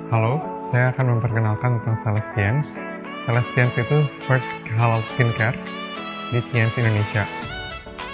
Halo, saya akan memperkenalkan tentang Celestians. Celestians itu first halal skincare di Tiens Indonesia.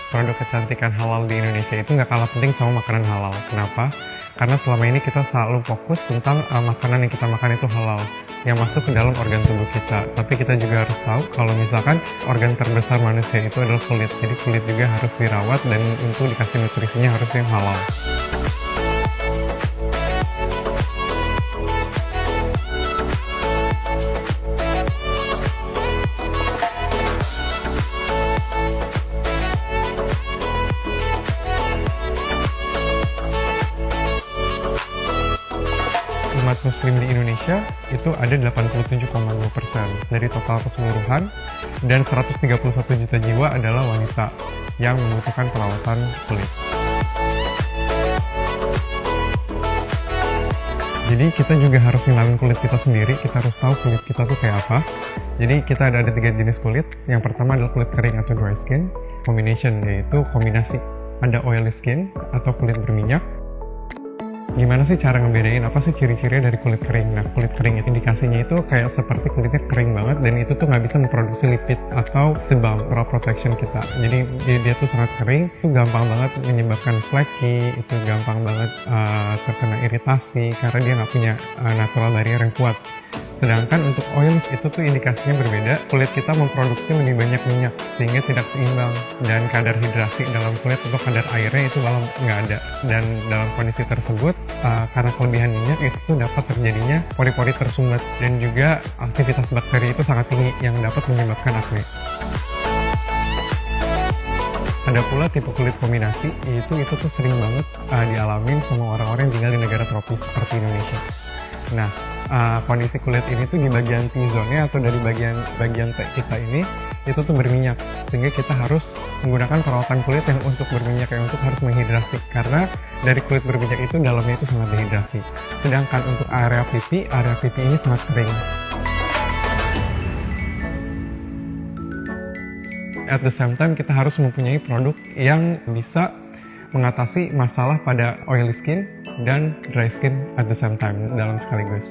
Produk kecantikan halal di Indonesia itu nggak kalah penting sama makanan halal. Kenapa? Karena selama ini kita selalu fokus tentang makanan yang kita makan itu halal, yang masuk ke dalam organ tubuh kita. Tapi kita juga harus tahu kalau misalkan organ terbesar manusia itu adalah kulit. Jadi kulit juga harus dirawat dan untuk dikasih nutrisinya harus yang halal. Umat muslim di Indonesia itu ada 87,2% dari total keseluruhan, dan 131 juta jiwa adalah wanita yang membutuhkan perawatan kulit. Jadi kita juga harus ngenalin kulit kita sendiri, kita harus tahu kulit kita tuh kayak apa. Jadi kita ada 3 jenis kulit. Yang pertama adalah kulit kering atau dry skin, combination yaitu kombinasi. Ada oily skin atau kulit berminyak. Gimana sih cara ngebedain apa sih ciri-cirinya dari kulit kering? Nah, kulit kering itu indikasinya itu kayak seperti kulitnya kering banget dan itu tuh nggak bisa memproduksi lipid atau sebam oral protection kita. Jadi dia tuh sangat kering, itu gampang banget menyebabkan flaky, itu gampang banget terkena iritasi karena dia nggak punya natural barrier yang kuat. Sedangkan untuk oils itu tuh indikasinya berbeda, kulit kita memproduksi lebih banyak minyak sehingga tidak seimbang, dan kadar hidrasi dalam kulit atau kadar airnya itu malah nggak ada. Dan dalam kondisi tersebut, karena kelebihan minyak itu tuh dapat terjadinya pori-pori tersumbat, dan juga aktivitas bakteri itu sangat tinggi yang dapat menyebabkan akne. Ada pula tipe kulit kombinasi, itu tuh sering banget dialamin sama orang-orang yang tinggal di negara tropis seperti Indonesia. Nah, kondisi kulit ini tuh di bagian T-zone-nya atau dari bagian T kita ini itu tuh berminyak, sehingga kita harus menggunakan perawatan kulit yang untuk berminyak, yang untuk harus menghidrasi, karena dari kulit berminyak itu dalamnya itu sangat dehidrasi. Sedangkan untuk area pipi ini sangat kering. At the same time kita harus mempunyai produk yang bisa mengatasi masalah pada oily skin dan dry skin at the same time dalam sekaligus.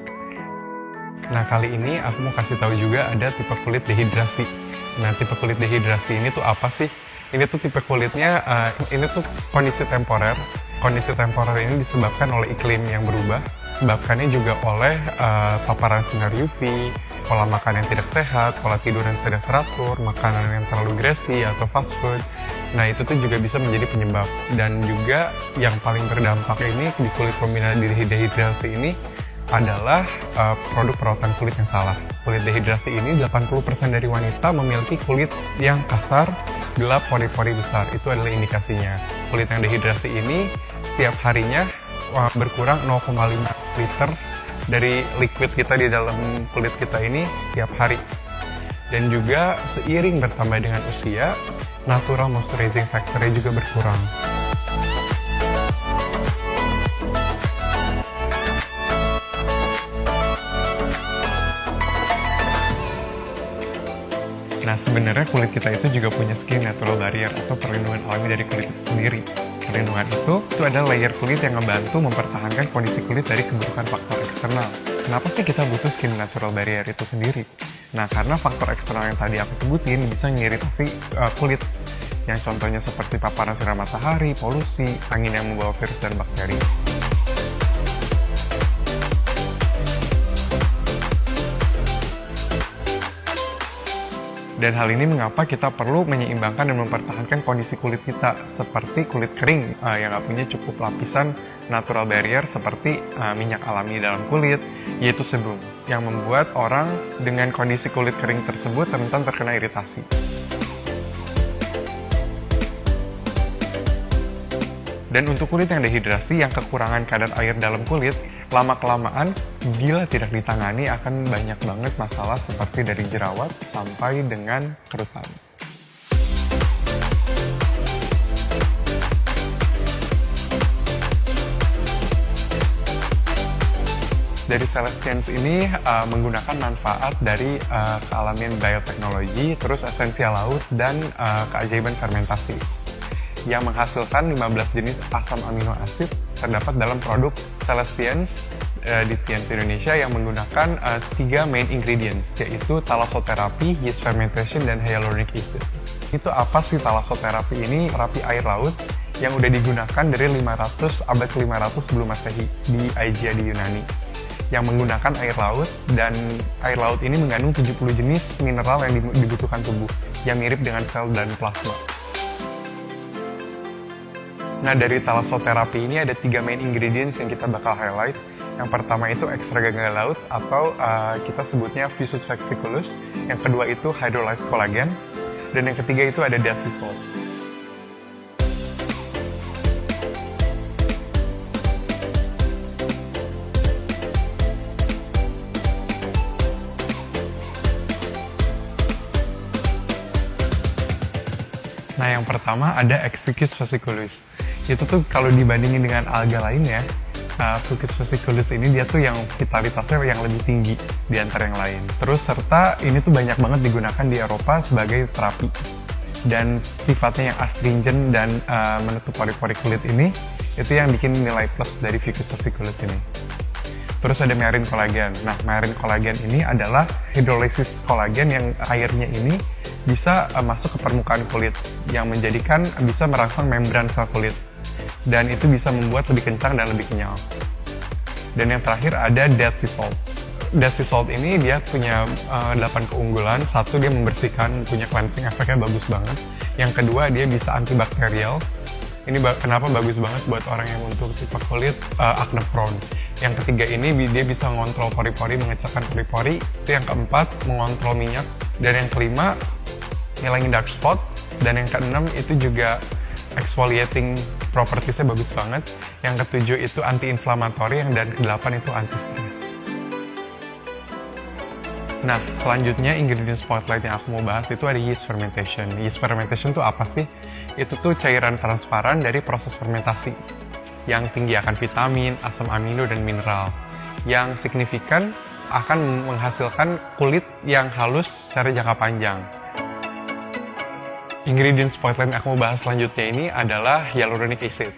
Nah, kali ini aku mau kasih tahu juga ada tipe kulit dehidrasi. Nah, tipe kulit dehidrasi ini tuh apa sih? Ini tuh tipe kulitnya, ini tuh kondisi temporer. Kondisi temporer ini disebabkan oleh iklim yang berubah, disebabkannya juga oleh paparan sinar UV, pola makan yang tidak sehat, pola tidur yang tidak teratur, makanan yang terlalu greasy atau fast food. Nah, itu tuh juga bisa menjadi penyebab. Dan juga yang paling berdampak ini di kulit kombinasi dehidrasi ini adalah produk perawatan kulit yang salah. Kulit dehidrasi ini 80% dari wanita memiliki kulit yang kasar, gelap, pori-pori besar. Itu adalah indikasinya. Kulit yang dehidrasi ini setiap harinya berkurang 0,5 liter dari liquid kita di dalam kulit kita ini tiap hari. Dan juga seiring bertambah dengan usia, natural moisturizing factor-nya juga berkurang. Nah, sebenarnya kulit kita itu juga punya skin natural barrier atau perlindungan alami dari kulit itu sendiri. Perlindungan itu adalah layer kulit yang membantu mempertahankan kondisi kulit dari keburukan faktor eksternal. Kenapa sih kita butuh skin natural barrier itu sendiri? Nah, karena faktor eksternal yang tadi aku sebutin bisa mengiritasi kulit, yang contohnya seperti paparan sinar matahari, polusi, angin yang membawa virus dan bakteri. Dan hal ini mengapa kita perlu menyeimbangkan dan mempertahankan kondisi kulit kita, seperti kulit kering yang nggak punya cukup lapisan natural barrier seperti minyak alami dalam kulit, yaitu sebum, yang membuat orang dengan kondisi kulit kering tersebut rentan terkena iritasi. Dan untuk kulit yang dehidrasi, yang kekurangan kadar air dalam kulit, lama-kelamaan bila tidak ditangani akan banyak banget masalah seperti dari jerawat sampai dengan kerutan. Dari Celestians ini menggunakan manfaat dari kealamian bioteknologi, terus esensial laut, dan keajaiban fermentasi yang menghasilkan 15 jenis asam amino asid terdapat dalam produk Celestians di TNC Indonesia yang menggunakan 3 main ingredients, yaitu thalassotherapy, yeast fermentation, dan hyaluronic acid. Itu apa sih thalassotherapy ini? Terapi air laut yang udah digunakan dari abad ke-500 sebelum Masehi di Aegea di Yunani, yang menggunakan air laut, dan air laut ini mengandung 70 jenis mineral yang dibutuhkan tubuh, yang mirip dengan sel dan plasma. Nah, dari thalassotherapy ini ada 3 main ingredients yang kita bakal highlight. Yang pertama itu ekstrak gangga laut atau kita sebutnya Physus vexiculus. Yang kedua itu hydrolyzed collagen. Dan yang ketiga itu ada dead sea salt. Nah, yang pertama ada Fucus fasciculus. Itu tuh kalau dibandingin dengan alga lainnya, Fucus fasciculus ini dia tuh yang vitalitasnya yang lebih tinggi di antara yang lain. Terus serta ini tuh banyak banget digunakan di Eropa sebagai terapi. Dan sifatnya yang astringent dan menutup pori-pori kulit ini, itu yang bikin nilai plus dari Fucus fasciculus ini. Terus ada marine collagen. Nah, marine collagen ini adalah hydrolysis kolagen yang airnya ini bisa masuk ke permukaan kulit, yang menjadikan bisa merangsang membran sel kulit. Dan itu bisa membuat lebih kencang dan lebih kenyal. Dan yang terakhir ada dead sea salt. Dead sea salt ini dia punya 8 keunggulan. Satu, dia membersihkan, punya cleansing efeknya bagus banget. Yang kedua, dia bisa antibakterial. Ini kenapa bagus banget buat orang yang untuk tipe kulit acne prone. Yang ketiga ini dia bisa mengontrol pori-pori, mengecilkan pori-pori. Itu yang keempat, mengontrol minyak. Dan yang kelima, ngilangin dark spot. Dan yang keenam itu juga exfoliating propertiesnya bagus banget. Yang ketujuh itu anti-inflammatory, dan kedelapan itu anti-stress. Nah, selanjutnya ingredient spotlight yang aku mau bahas itu ada yeast fermentation. Yeast fermentation itu apa sih? Itu tuh cairan transparan dari proses fermentasi yang tinggi akan vitamin, asam amino, dan mineral. Yang signifikan akan menghasilkan kulit yang halus secara jangka panjang. Ingredient spotlight yang aku mau bahas selanjutnya ini adalah hyaluronic acid.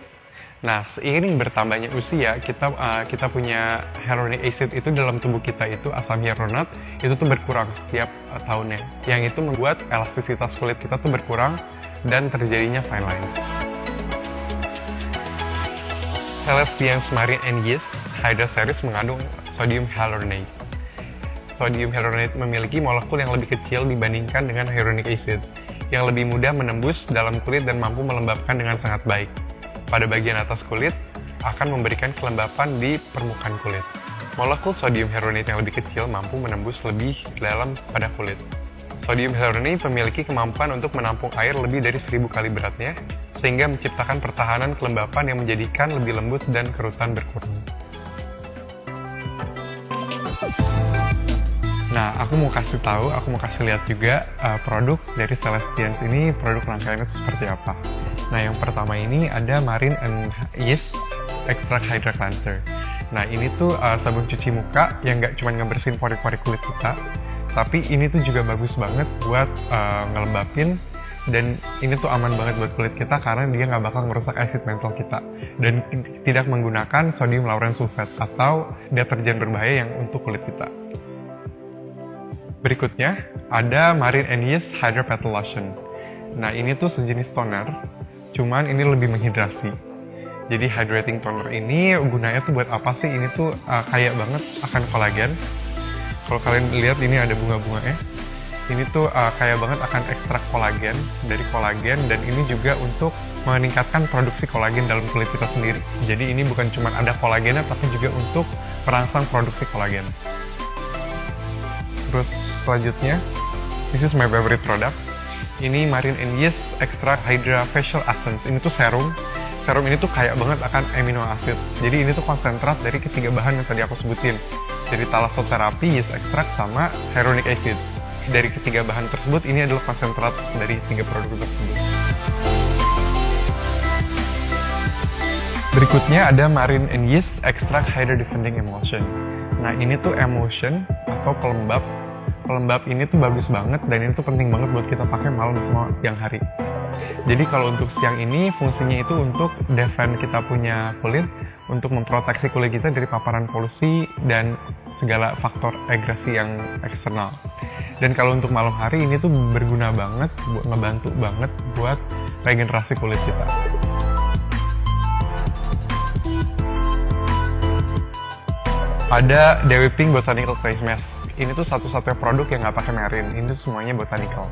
Nah, seiring bertambahnya usia, kita punya hyaluronic acid itu dalam tubuh kita itu, asam hyaluronat, itu tuh berkurang setiap tahunnya. Yang itu membuat elastisitas kulit kita tuh berkurang dan terjadinya fine lines. Celestians Marine and Yeast Hydra Series mengandung sodium hyaluronate. Sodium hyaluronate memiliki molekul yang lebih kecil dibandingkan dengan hyaluronic acid, yang lebih mudah menembus dalam kulit dan mampu melembabkan dengan sangat baik. Pada bagian atas kulit, akan memberikan kelembapan di permukaan kulit. Molekul sodium hyaluronate yang lebih kecil mampu menembus lebih dalam pada kulit. Sodium hyaluronate memiliki kemampuan untuk menampung air lebih dari 1000 kali beratnya, sehingga menciptakan pertahanan kelembapan yang menjadikan lebih lembut dan kerutan berkurang. Nah, aku mau kasih lihat juga produk dari Celestians ini, produk rangkaiannya itu seperti apa. Nah, yang pertama ini ada Marine and Yeast Extract Hydra Cleanser. Nah, ini tuh sabun cuci muka yang nggak cuma ngebersihin pori-pori kulit kita, tapi ini tuh juga bagus banget buat ngelembapin, dan ini tuh aman banget buat kulit kita karena dia nggak bakal merusak acid mental kita, dan tidak menggunakan sodium lauren sulfate atau deterjen berbahaya yang untuk kulit kita. Berikutnya, ada Marine and Yeast Hydra Petal Lotion. Nah, ini tuh sejenis toner, cuman ini lebih menghidrasi. Jadi hydrating toner ini gunanya tuh buat apa sih? Ini tuh kaya banget akan kolagen. Kalau kalian lihat ini ada bunga-bunganya. Ini tuh kaya banget akan ekstrak kolagen dari kolagen, dan ini juga untuk meningkatkan produksi kolagen dalam kulit kita sendiri. Jadi ini bukan cuma ada kolagennya, tapi juga untuk merangsang produksi kolagen. Terus selanjutnya, this is my favorite product. Ini Marine and Yeast Extract Hydra Facial Essence. Ini tuh serum. Serum ini tuh kaya banget akan amino acid. Jadi ini tuh konsentrat dari ketiga bahan yang tadi aku sebutin. Jadi thalassotherapy, yeast extract, sama hyaluronic acid. Dari ketiga bahan tersebut, ini adalah konsentrat dari 3 produk tersebut. Berikutnya ada Marine and Yeast Extract Hydra Defending Emulsion. Nah, ini tuh emulsion atau pelembab pelembab ini tuh bagus banget dan ini tuh penting banget buat kita pakai malam sama siang hari. Jadi kalau untuk siang ini fungsinya itu untuk defend kita punya kulit, untuk memproteksi kulit kita dari paparan polusi dan segala faktor agresi yang eksternal. Dan kalau untuk malam hari ini tuh berguna banget, ngebantu banget buat regenerasi kulit kita. Ada Dewi Pink Botanical Face Mask. Ini tuh satu-satunya produk yang nggak pakai marine. Ini tuh semuanya botanical.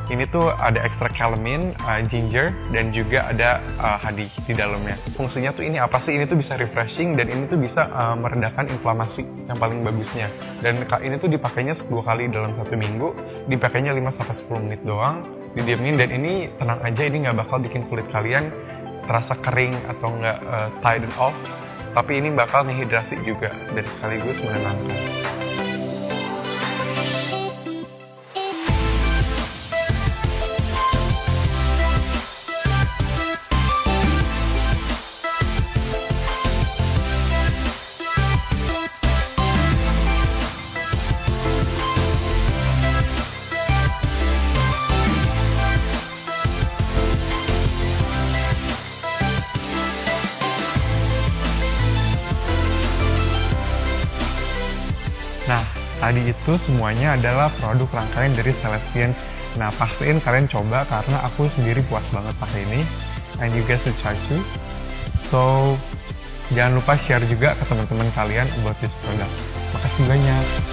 Ini tuh ada ekstrak calamine, ginger, dan juga ada honey di dalamnya. Fungsinya tuh ini apa sih? Ini tuh bisa refreshing dan ini tuh bisa meredakan inflamasi yang paling bagusnya. Dan ini tuh dipakainya 2 kali dalam 1 minggu. Dipakainya 5-10 menit doang, didiemin, dan ini tenang aja, ini nggak bakal bikin kulit kalian terasa kering atau nggak tied off. Tapi ini bakal ngehidrasi juga dan sekaligus menenangkan. Nah, tadi itu semuanya adalah produk rangkaian dari Celestians. Nah, pastiin kalian coba karena aku sendiri puas banget pakai ini. And you guys should try too. So, jangan lupa share juga ke teman-teman kalian about this product. Makasih banyak.